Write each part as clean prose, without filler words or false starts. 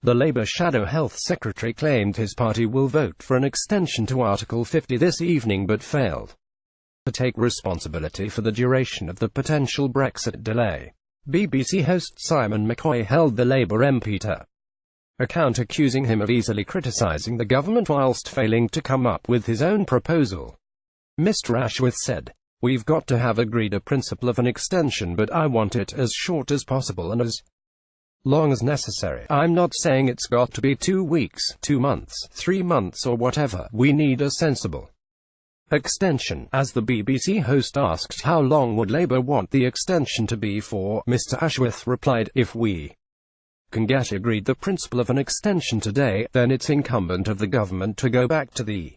The Labour Shadow Health Secretary claimed his party will vote for an extension to Article 50 this evening but failed to take responsibility for the duration of the potential Brexit delay. BBC host Simon McCoy held the Labour MP to account, accusing him of easily criticising the government whilst failing to come up with his own proposal. Mr Ashworth said, "We've got to have agreed a principle of an extension, but I want it as short as possible and as long as necessary. I'm not saying it's got to be 2 weeks, 2 months, 3 months or whatever. We need a sensible extension." As the BBC host asked how long would Labour want the extension to be for, Mr Ashworth replied, "If we can get agreed the principle of an extension today, then it's incumbent of the government to go back to the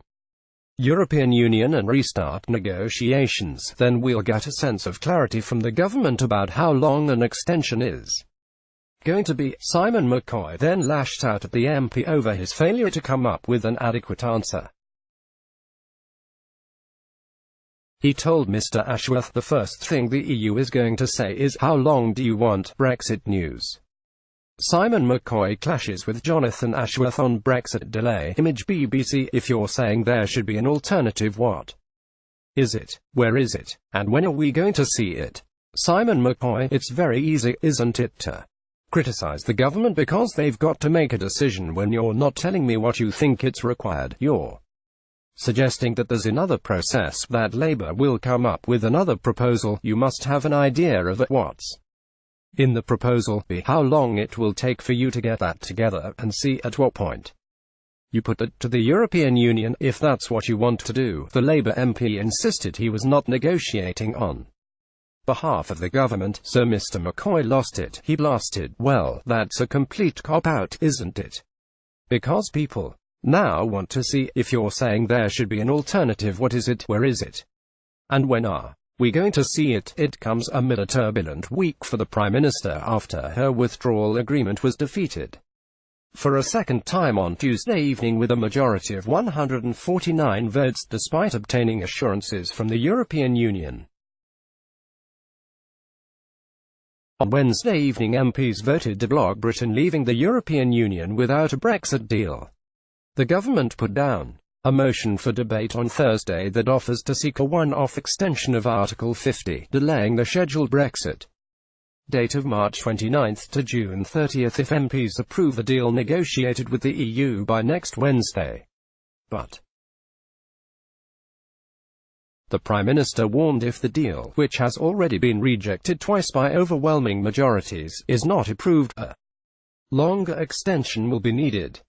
European Union and restart negotiations. Then we'll get a sense of clarity from the government about how long an extension is going to be." Simon McCoy then lashed out at the MP over his failure to come up with an adequate answer. He told Mr Ashworth the first thing the EU is going to say is, "How long do you want Brexit news?" Simon McCoy clashes with Jonathan Ashworth on Brexit delay. Image BBC. If you're saying there should be an alternative, what is it? Where is it? And when are we going to see it? Simon McCoy: It's very easy, isn't it, to criticise the government because they've got to make a decision when you're not telling me what you think it's required. You're suggesting that there's another process, that Labour will come up with another proposal. You must have an idea of what's in the proposal, b. how long it will take for you to get that together, and c. at what point you put it to the European Union, if that's what you want to do. The Labour MP insisted he was not negotiating on behalf of the government, so Mr McCoy lost it. He blasted, "Well, that's a complete cop-out, isn't it? Because people now want to see, if you're saying there should be an alternative, what is it, where is it, and when are we going to see it?" It comes amid a turbulent week for the Prime Minister after her withdrawal agreement was defeated for a second time on Tuesday evening with a majority of 149 votes, despite obtaining assurances from the European Union. On Wednesday evening, MPs voted to block Britain leaving the European Union without a Brexit deal. The government put down a motion for debate on Thursday that offers to seek a one-off extension of Article 50, delaying the scheduled Brexit date of March 29 to June 30 if MPs approve the deal negotiated with the EU by next Wednesday. But the Prime Minister warned if the deal, which has already been rejected twice by overwhelming majorities, is not approved, a longer extension will be needed.